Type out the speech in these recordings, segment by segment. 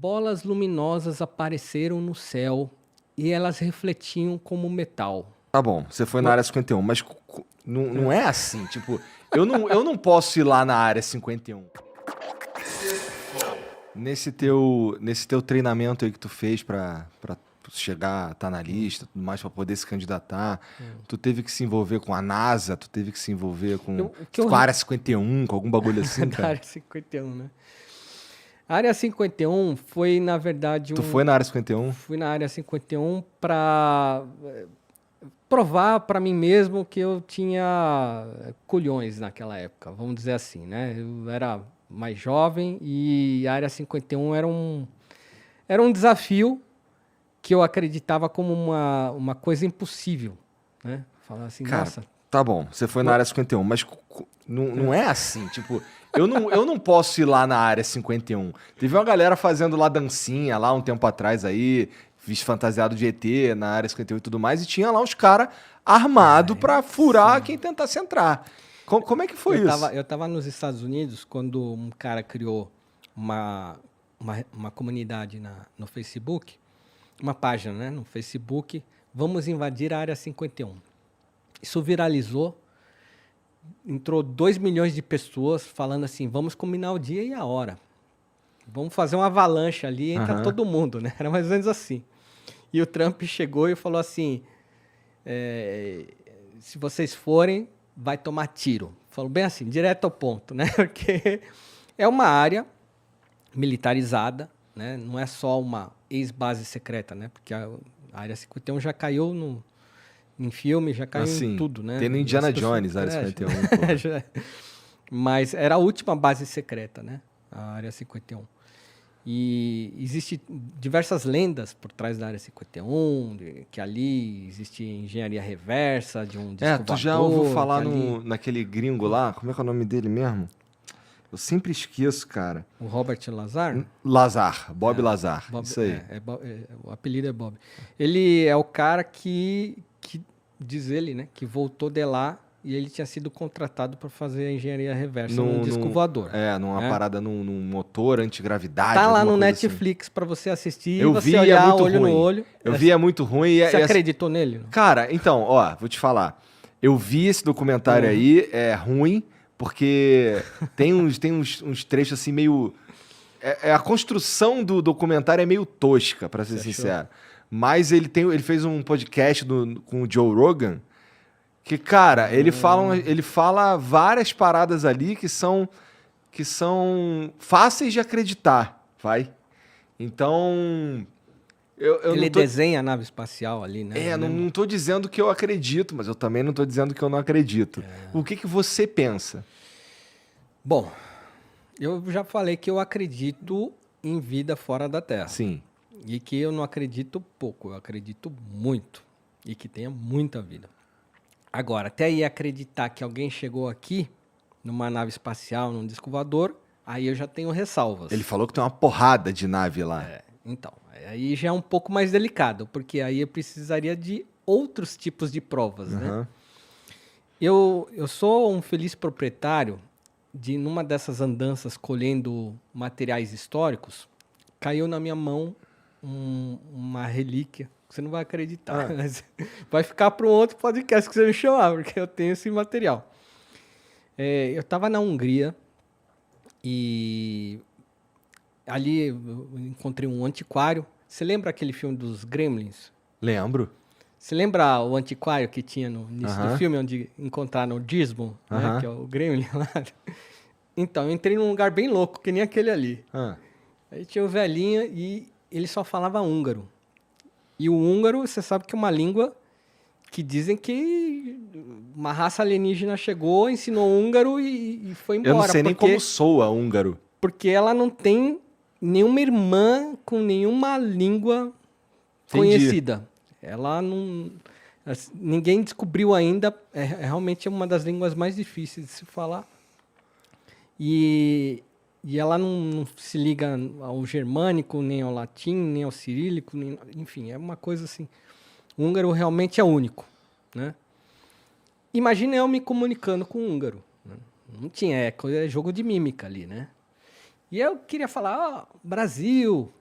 bolas luminosas apareceram no céu e elas refletiam como metal. Tá bom, você foi na área 51, mas não é assim, tipo, eu não posso ir lá na área 51. Nesse teu treinamento aí que tu fez pra chegar, tá na lista, tudo mais, pra poder se candidatar, tu teve que se envolver com a NASA, tu teve que se envolver com a área 51, com algum bagulho assim, Da cara? área 51, né? A área 51 foi, na verdade, Tu foi na área 51? Fui na área 51 para provar para mim mesmo que eu tinha culhões naquela época, vamos dizer assim, né? Eu era mais jovem e a área 51 era um desafio que eu acreditava como uma coisa impossível, né? Falar assim, Cara, nossa... tá bom, você foi na área 51, mas não é assim, tipo, eu não posso ir lá na área 51. Teve uma galera fazendo lá dancinha lá um tempo atrás aí, fantasiado de ET na área 51 e tudo mais, e tinha lá os caras armados pra furar quem tentasse entrar. Como é que foi isso? Eu tava nos Estados Unidos quando um cara criou uma comunidade no Facebook, uma página, né, no Facebook, vamos invadir a área 51. Isso viralizou, entrou 2 milhões de pessoas falando assim, vamos combinar o dia e a hora. Vamos fazer uma avalanche ali, entra todo mundo, né? Era mais ou menos assim. E o Trump chegou e falou assim, se vocês forem, vai tomar tiro. Falou bem assim, direto ao ponto, né? Porque é uma área militarizada, né? Não é só uma ex-base secreta, né? Porque a área 51 já caiu em filme, já caiu em tudo, né? Tem no Indiana Jones, a área 51. Pô. Mas era a última base secreta, né? A área 51. E existem diversas lendas por trás da área 51, que ali existe engenharia reversa de um disco Tu já ouviu falar ali... naquele gringo lá? Como é que é o nome dele mesmo? Eu sempre esqueço, cara. O Robert Lazar? Lazar, Bob Lazar, isso aí. O apelido é Bob. Ele é o cara que diz ele, né, que voltou de lá e ele tinha sido contratado para fazer a engenharia reversa num disco voador. Numa parada num motor antigravidade. Tá lá no Netflix para você assistir e você olhar olho no olho. Eu vi, é muito ruim. Você acreditou nele? Cara, então, ó, vou te falar. Eu vi esse documentário aí, é ruim, porque tem uns trechos assim meio... a construção do documentário é meio tosca, para ser sincero. Mas ele fez um podcast com o Joe Rogan, que, cara, ele fala várias paradas ali que são fáceis de acreditar, vai? Então... ele desenha a nave espacial ali, né? Não tô dizendo que eu acredito, mas eu também não tô dizendo que eu não acredito. O que você pensa? Bom, eu já falei que eu acredito em vida fora da Terra. Sim. E que eu não acredito pouco, eu acredito muito. E que tenha muita vida. Agora, até aí acreditar que alguém chegou aqui, numa nave espacial, num disco voador, aí eu já tenho ressalvas. Ele falou que tem uma porrada de nave lá. Então, aí já é um pouco mais delicado, porque aí eu precisaria de outros tipos de provas, né? Eu sou um feliz proprietário de, numa dessas andanças colhendo materiais históricos, caiu na minha mão uma relíquia. Você não vai acreditar, mas vai ficar para um outro podcast que você me chamar, porque eu tenho esse material. Eu estava na Hungria e ali eu encontrei um antiquário. Você lembra aquele filme dos Gremlins? Lembro. Você lembra o antiquário que tinha no início do filme, onde encontraram o Gizmo, né, que é o Gremlin lá? Então, eu entrei num lugar bem louco, que nem aquele ali. Aí tinha o velhinho e ele só falava húngaro. E o húngaro, você sabe que é uma língua que dizem que uma raça alienígena chegou, ensinou húngaro e foi embora. Eu não sei nem como soa húngaro. Porque ela não tem nenhuma irmã com nenhuma língua conhecida. Ela não... Ninguém descobriu ainda. É realmente uma das línguas mais difíceis de se falar. E ela não se liga ao germânico, nem ao latim, nem ao cirílico, enfim, é uma coisa assim. O húngaro realmente é único, né? Imagina eu me comunicando com o húngaro. Né? Não tinha, é jogo de mímica ali, né? E eu queria falar, Brasil,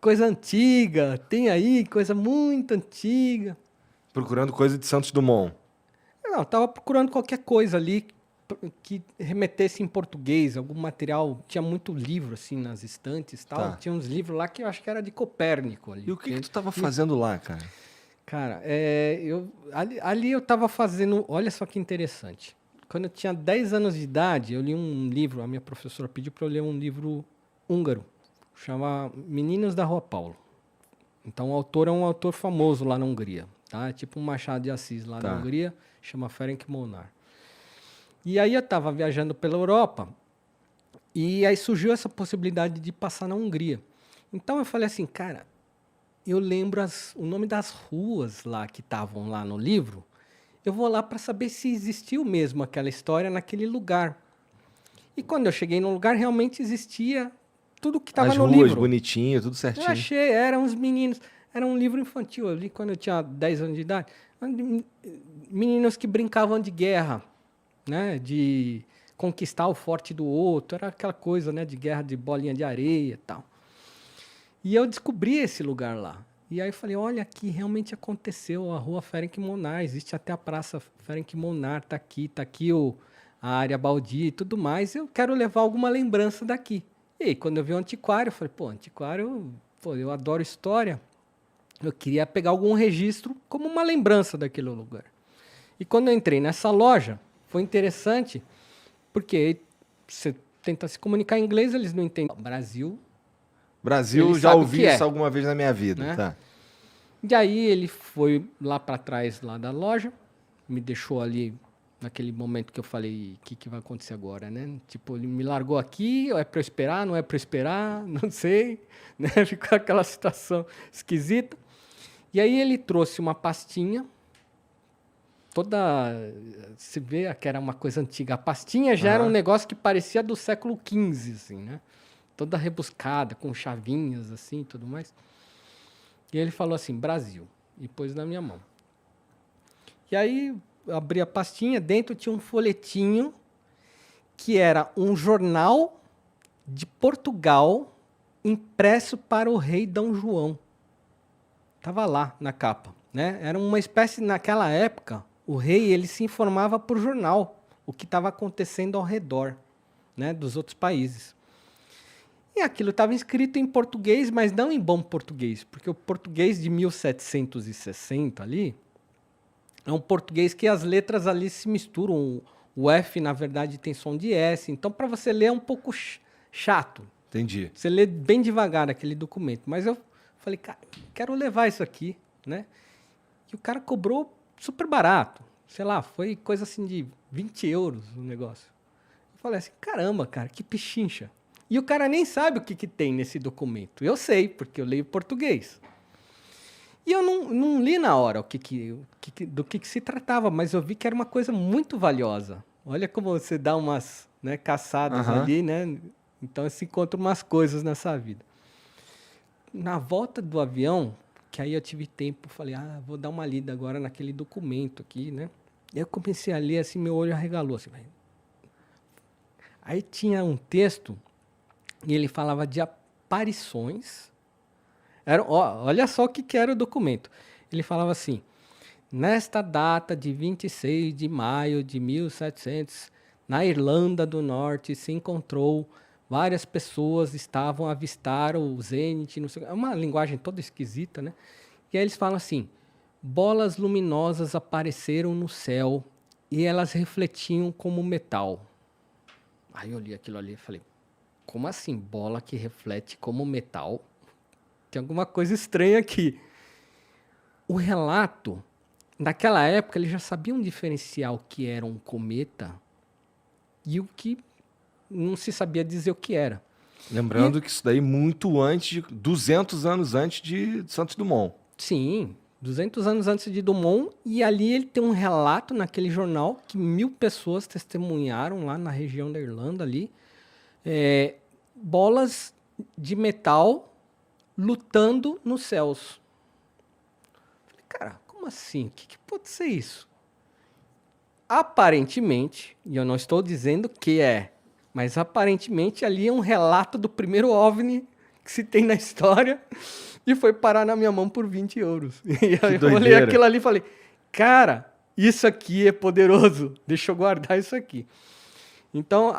coisa antiga, tem aí coisa muito antiga. Procurando coisa de Santos Dumont. Não, tava procurando qualquer coisa ali que remetesse em português, algum material. Tinha muito livro, assim, nas estantes e tal. Tá. Tinha uns livros lá que eu acho que era de Copérnico ali. E o que tu tava fazendo lá, cara? Cara, ali eu tava fazendo... Olha só que interessante. Quando eu tinha 10 anos de idade, eu li um livro, a minha professora pediu para eu ler um livro húngaro, chama Meninos da Rua Paulo. Então o autor é um autor famoso lá na Hungria, tá? É tipo um Machado de Assis lá na Hungria, chama Ferenc Molnár. E aí eu estava viajando pela Europa e aí surgiu essa possibilidade de passar na Hungria. Então eu falei assim, cara, eu lembro o nome das ruas lá que estavam lá no livro, eu vou lá para saber se existiu mesmo aquela história naquele lugar. E quando eu cheguei no lugar, realmente existia tudo que estava no livro. As ruas, bonitinho, tudo certinho. Eu achei, eram uns meninos. Era um livro infantil. Eu li quando eu tinha 10 anos de idade. Meninos que brincavam de guerra, né? De conquistar o forte do outro. Era aquela coisa, né? De guerra de bolinha de areia e tal. E eu descobri esse lugar lá. E aí eu falei, olha, aqui realmente aconteceu a rua Ferenc Molnár. Existe até a praça Ferenc Molnár. Tá aqui a área baldia e tudo mais. Eu quero levar alguma lembrança daqui. E aí, quando eu vi o antiquário, eu falei, antiquário, eu adoro história. Eu queria pegar algum registro como uma lembrança daquele lugar. E quando eu entrei nessa loja, foi interessante, porque você tenta se comunicar em inglês, eles não entendem. Brasil, já ouvi isso alguma vez na minha vida, né? Tá. E aí ele foi lá para trás lá da loja, me deixou ali naquele momento que eu falei, o que vai acontecer agora, né? Tipo, ele me largou aqui, é para eu esperar, não é para eu esperar, não sei, né? Ficou aquela situação esquisita. E aí ele trouxe uma pastinha, se vê que era uma coisa antiga. A pastinha já era um negócio que parecia do século XV, assim, né? Toda rebuscada, com chavinhas, assim, tudo mais. E ele falou assim, Brasil, e pôs na minha mão. E aí eu abri a pastinha, dentro tinha um folhetinho que era um jornal de Portugal impresso para o rei Dom João. Estava lá na capa, né? Era uma espécie, naquela época, o rei ele se informava por jornal o que estava acontecendo ao redor, né, dos outros países. E aquilo estava escrito em português, mas não em bom português, porque o português de 1760 ali é um português que as letras ali se misturam. O F, na verdade, tem som de S. Então, para você ler é um pouco chato. Entendi. Você lê bem devagar aquele documento. Mas eu falei, cara, quero levar isso aqui, né? E o cara cobrou super barato. Sei lá, foi coisa assim de 20 euros o negócio. Eu falei assim, caramba, cara, que pichincha. E o cara nem sabe o que tem nesse documento. Eu sei, porque eu leio português. E eu não li na hora do que se tratava, mas eu vi que era uma coisa muito valiosa. Olha como você dá umas, né, caçadas ali, né? Então você encontra umas coisas nessa vida. Na volta do avião, que aí eu tive tempo, falei, vou dar uma lida agora naquele documento aqui, né? E eu comecei a ler, assim, meu olho arregalou. Assim, aí tinha um texto, e ele falava de aparições. Olha só o que era o documento. Ele falava assim, nesta data de 26 de maio de 1700, na Irlanda do Norte se encontrou várias pessoas estavam a avistar o zênite, não sei, é uma linguagem toda esquisita, né? E aí eles falam assim, bolas luminosas apareceram no céu e elas refletiam como metal. Aí eu li aquilo ali e falei, como assim, bola que reflete como metal? Tem alguma coisa estranha aqui. O relato, naquela época, eles já sabiam diferenciar o que era um cometa e o que não se sabia dizer o que era. Lembrando que isso daí muito antes, 200 anos antes de Santos Dumont. Sim, 200 anos antes de Dumont. E ali ele tem um relato naquele jornal que 1000 pessoas testemunharam lá na região da Irlanda ali. Bolas de metal lutando nos céus. Falei, cara, como assim? O que pode ser isso? Aparentemente, e eu não estou dizendo que é, mas aparentemente ali é um relato do primeiro OVNI que se tem na história e foi parar na minha mão por 20 euros. E aí eu olhei doideira. aquilo ali e falei, cara, isso aqui é poderoso, deixa eu guardar isso aqui. Então,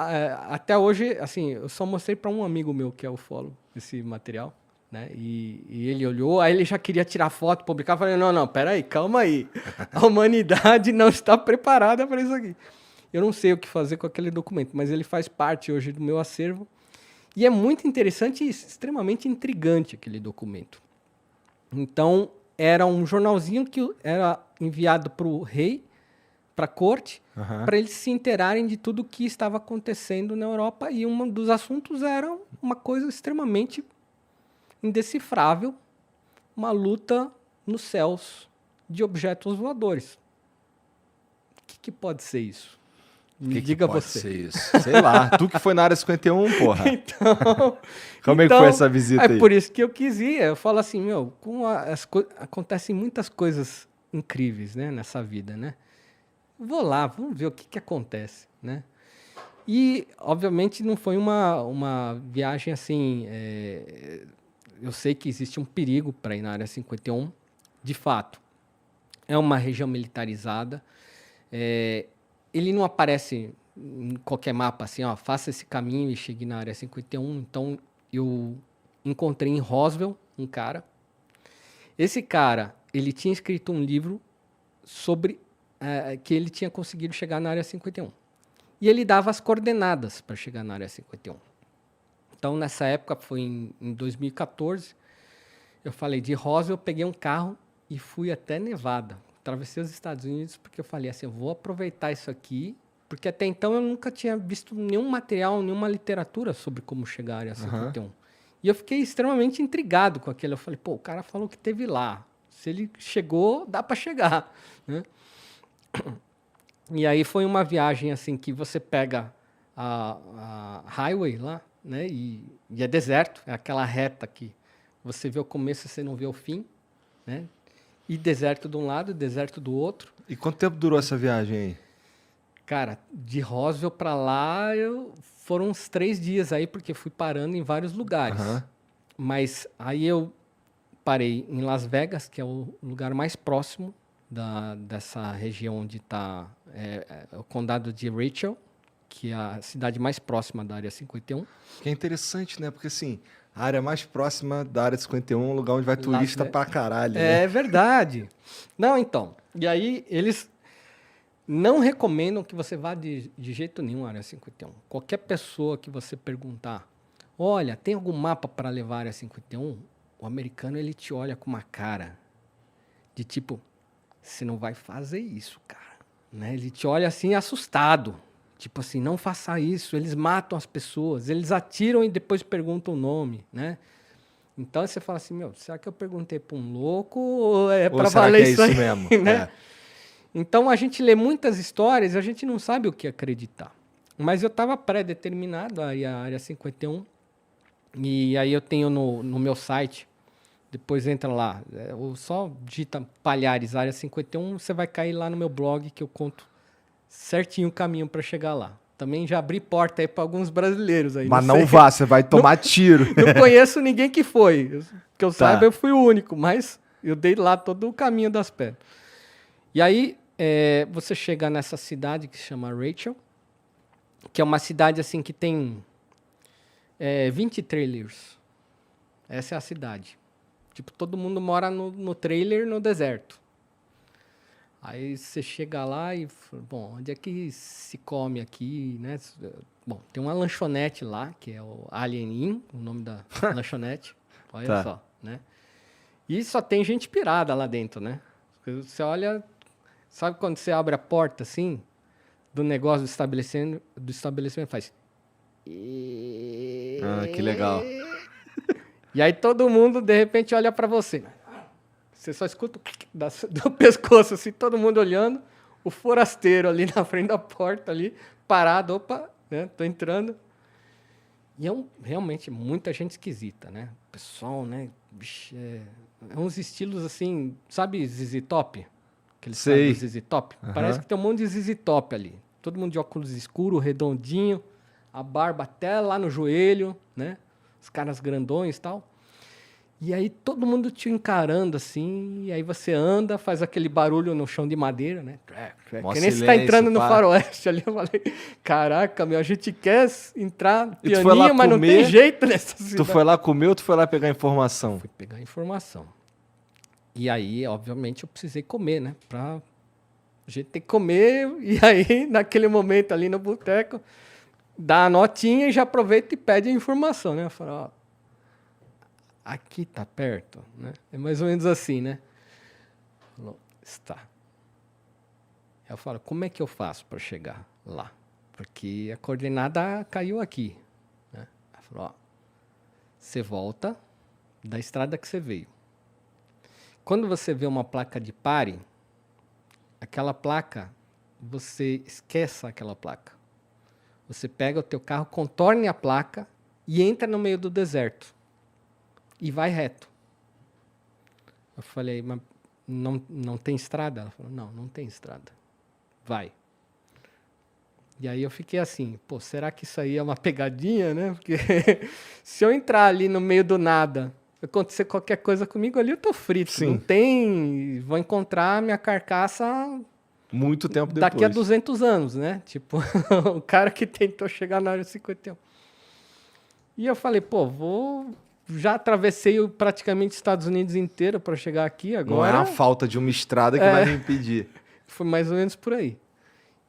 até hoje, assim, eu só mostrei para um amigo meu que é ufólogo esse material, né? E ele olhou, aí ele já queria tirar foto, publicar. Eu falei, não, peraí, calma aí. A humanidade não está preparada para isso aqui. Eu não sei o que fazer com aquele documento, mas ele faz parte hoje do meu acervo. E é muito interessante e extremamente intrigante aquele documento. Então, era um jornalzinho que era enviado para o rei, para a corte, para eles se inteirarem de tudo o que estava acontecendo na Europa. E um dos assuntos era uma coisa extremamente indecifrável, uma luta nos céus de objetos voadores. O que pode ser isso? Me diga pode você. Ser isso? Sei lá, tu que foi na área 51, porra. Então, Como é que foi essa visita aí? É por isso que eu quis ir. Eu falo assim, meu, acontecem muitas coisas incríveis, né, nessa vida, né? Vou lá, vamos ver o que acontece, né? E, obviamente, não foi uma viagem assim... eu sei que existe um perigo para ir na Área 51, de fato. É uma região militarizada. Ele não aparece em qualquer mapa assim, ó, faça esse caminho e chegue na Área 51. Então, eu encontrei em Roswell um cara. Esse cara, ele tinha escrito um livro sobre que ele tinha conseguido chegar na Área 51. E ele dava as coordenadas para chegar na Área 51. Então, nessa época, foi em 2014, eu falei de Roswell, eu peguei um carro e fui até Nevada. Atravessei os Estados Unidos porque eu falei assim, eu vou aproveitar isso aqui, porque até então eu nunca tinha visto nenhum material, nenhuma literatura sobre como chegar à Área 51. E eu fiquei extremamente intrigado com aquilo. Eu falei, pô, o cara falou que teve lá. Se ele chegou, dá para chegar, né? E aí foi uma viagem assim que você pega a highway lá, né? E é deserto, é aquela reta que você vê o começo e você não vê o fim, né? E deserto de um lado, deserto do outro. E quanto tempo durou essa viagem aí? Cara, de Roswell para lá foram uns 3 dias aí, porque fui parando em vários lugares. Mas aí eu parei em Las Vegas, que é o lugar mais próximo dessa região onde está o condado de Rachel, que é a cidade mais próxima da Área 51. Que é interessante, né? Porque assim, a área mais próxima da Área 51 é um lugar onde vai turista pra caralho. É verdade. Não, então. E aí eles não recomendam que você vá de jeito nenhum à Área 51. Qualquer pessoa que você perguntar, olha, tem algum mapa para levar a Área 51? O americano, ele te olha com uma cara de tipo, você não vai fazer isso, cara. Né? Ele te olha assim assustado. Tipo assim, não faça isso. Eles matam as pessoas, eles atiram e depois perguntam o nome, né? Então você fala assim, meu, será que eu perguntei para um louco ou é para valer isso aí? Mesmo? Né? Então a gente lê muitas histórias e a gente não sabe o que acreditar. Mas eu estava pré-determinado a ir à Área 51. E aí eu tenho no meu site, depois entra lá, ou só digita Palhares Área 51, você vai cair lá no meu blog que eu conto certinho o caminho para chegar lá. Também já abri porta aí para alguns brasileiros aí. Mas não vá, você vai tomar tiro. Não conheço ninguém que foi. Que eu saiba, eu fui o único, mas eu dei lá todo o caminho das pedras. E aí você chega nessa cidade que se chama Rachel, que é uma cidade assim que tem 20 trailers. Essa é a cidade. Tipo, todo mundo mora no trailer no deserto. Aí você chega lá e... Bom, onde é que se come aqui, né? Bom, tem uma lanchonete lá, que é o Alien Inn, o nome da lanchonete. Olha só, né? E só tem gente pirada lá dentro, né? Você olha... Sabe quando você abre a porta, assim, do negócio do estabelecimento faz... Ah, que legal. E aí todo mundo, de repente, olha para você. Você só escuta do pescoço, assim, todo mundo olhando. O forasteiro ali na frente da porta, ali, parado. Opa, né? Tô entrando. E realmente muita gente esquisita, né? O pessoal, né? Bicho, uns estilos assim, sabe ZZ Top? Aqueles Sei. ZZ Top? Parece que tem um monte de ZZ Top ali. Todo mundo de óculos escuros, redondinho. A barba até lá no joelho, né? os caras grandões e tal. E aí todo mundo te encarando assim, e aí você anda, faz aquele barulho no chão de madeira, né? Que nem você tá entrando no faroeste ali. Eu falei, caraca, meu, a gente quer entrar pianinho, mas não tem jeito nessa cidade. Tu foi lá comer ou tu foi lá pegar informação? Fui pegar informação. E aí, obviamente, eu precisei comer, né? A gente tem que comer, e aí, naquele momento ali no boteco, dá a notinha e já aproveita e pede a informação, né? Eu falo, ó, aqui tá perto, né? É mais ou menos assim, né? Falou, está. Eu falo, como é que eu faço para chegar lá? Porque a coordenada caiu aqui, né? Ela falou, ó, você volta da estrada que você veio. Quando você vê uma placa de pare, aquela placa, você esqueça aquela placa. Você pega o teu carro, contorne a placa e entra no meio do deserto. E vai reto. Eu falei, mas não tem estrada? Ela falou, não tem estrada. Vai. E aí eu fiquei assim, pô, será que isso aí é uma pegadinha, né? Porque se eu entrar ali no meio do nada, acontecer qualquer coisa comigo ali, eu tô frito. Sim. Não tem... Vou encontrar minha carcaça... Muito tempo depois. Daqui a 200 anos, né? Tipo, o cara que tentou chegar na área 51. E eu falei, pô, já atravessei praticamente os Estados Unidos inteiro para chegar aqui agora. Não é a falta de uma estrada que vai me impedir. Foi mais ou menos por aí.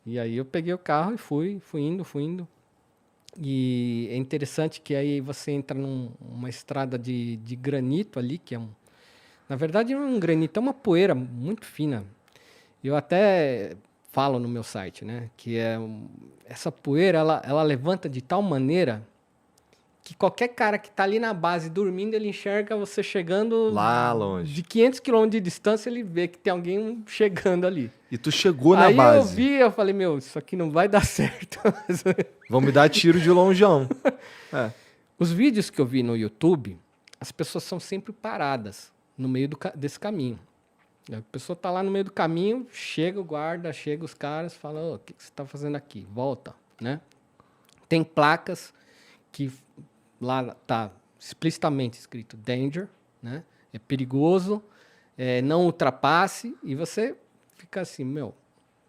E aí eu peguei o carro e fui indo. E é interessante que aí você entra numa estrada de granito ali, que é na verdade, não é um granito, é uma poeira muito fina. Eu até falo no meu site, né, que essa poeira, ela levanta de tal maneira que qualquer cara que está ali na base dormindo, ele enxerga você chegando... Lá longe. De 500 km de distância, ele vê que tem alguém chegando ali. E tu chegou na base. Aí eu vi, eu falei, meu, isso aqui não vai dar certo. Vão me dar tiro de longeão. Os vídeos que eu vi no YouTube, as pessoas são sempre paradas no meio desse caminho. A pessoa está lá no meio do caminho, chega o guarda, chega os caras, fala, o que você está fazendo aqui? Volta, né? Tem placas que lá está explicitamente escrito danger, né? É perigoso, não ultrapasse, e você fica assim, meu, o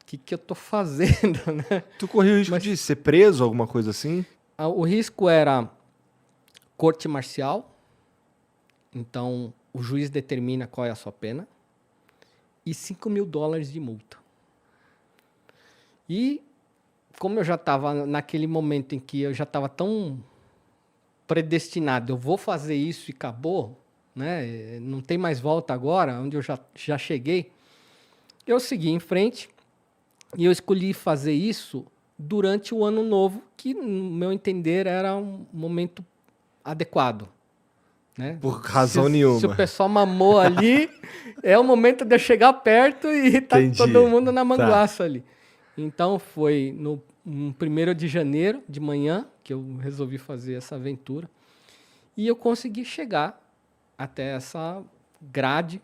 que eu estou fazendo, né? Tu correu o risco de ser preso, alguma coisa assim? O risco era corte marcial, então o juiz determina qual é a sua pena, e $5 mil de multa. E como eu já estava naquele momento em que eu já estava tão predestinado, eu vou fazer isso e acabou, né? Não tem mais volta agora, onde eu já cheguei, eu segui em frente e eu escolhi fazer isso durante o ano novo, que, no meu entender, era um momento adequado. Né? Por razão nenhuma. Se o pessoal mamou ali, é o momento de eu chegar perto e tá todo mundo na manguaça ali. Então, foi no 1º de janeiro, de manhã, que eu resolvi fazer essa aventura. E eu consegui chegar até essa grade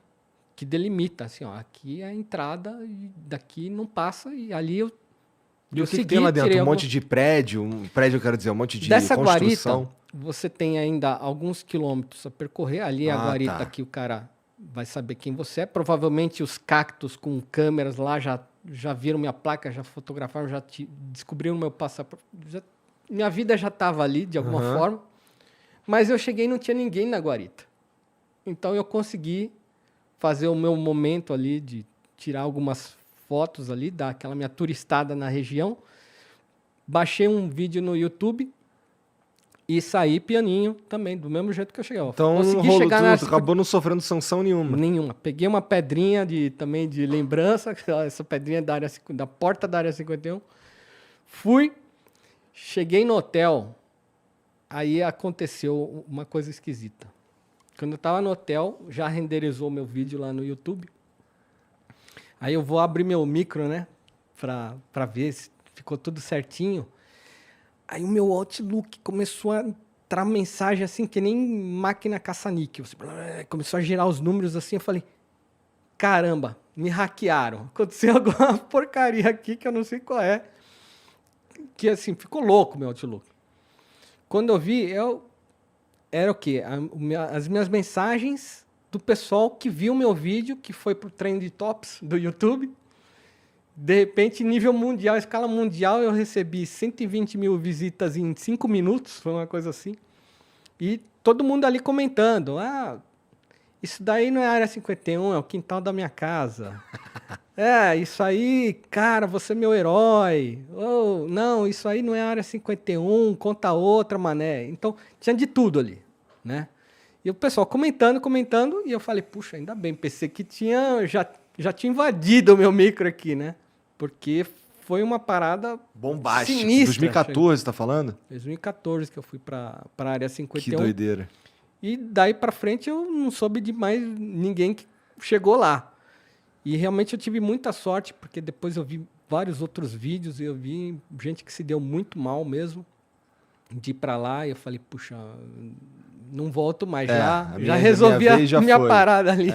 que delimita, assim, ó, aqui é a entrada, e daqui não passa, e ali eu E o que tem lá dentro? Um monte de prédio? Um prédio, eu quero dizer, um monte de construção? Dessa guarita, você tem ainda alguns quilômetros a percorrer. Ali é a guarita que o cara vai saber quem você é. Provavelmente os cactos com câmeras lá já viram minha placa, já fotografaram, já descobriram meu passaporte. Minha vida já estava ali, de alguma forma. Mas eu cheguei e não tinha ninguém na guarita. Então eu consegui fazer o meu momento ali de tirar algumas fotos ali, dar aquela minha turistada na região. Baixei um vídeo no YouTube e saí pianinho também, do mesmo jeito que eu cheguei. Então, consegui chegar tu acabou não sofrendo sanção nenhuma. Nenhuma. Peguei uma pedrinha também de lembrança, essa pedrinha da porta da área 51. Fui, cheguei no hotel, aí aconteceu uma coisa esquisita. Quando eu estava no hotel, já renderizou meu vídeo lá no YouTube. Aí eu vou abrir meu micro, né, para ver se ficou tudo certinho. Aí o meu Outlook começou a entrar mensagem assim, que nem máquina caça-níquel. Começou a girar os números assim, eu falei, caramba, me hackearam. Aconteceu alguma porcaria aqui que eu não sei qual é. Que assim, ficou louco o meu Outlook. Quando eu vi, eu era o quê? As minhas mensagens do pessoal que viu o meu vídeo, que foi pro Trend Tops do YouTube. De repente, nível mundial, escala mundial, eu recebi 120 mil visitas em 5 minutos, foi uma coisa assim. E todo mundo ali comentando, isso daí não é a Área 51, é o quintal da minha casa. Isso aí, cara, você é meu herói. Oh, não, isso aí não é a Área 51, conta outra, mané. Então, tinha de tudo ali, né? E o pessoal comentando, e eu falei, puxa, ainda bem, pensei que já tinha invadido o meu micro aqui, né? Porque foi uma parada bombástica. Sinistra. 2014, tá falando? 2014 que eu fui pra Área 51. Que doideira. E daí pra frente eu não soube de mais ninguém que chegou lá. E realmente eu tive muita sorte, porque depois eu vi vários outros vídeos e eu vi gente que se deu muito mal mesmo de ir pra lá. E eu falei, puxa, não volto mais. Já resolvi a minha parada ali.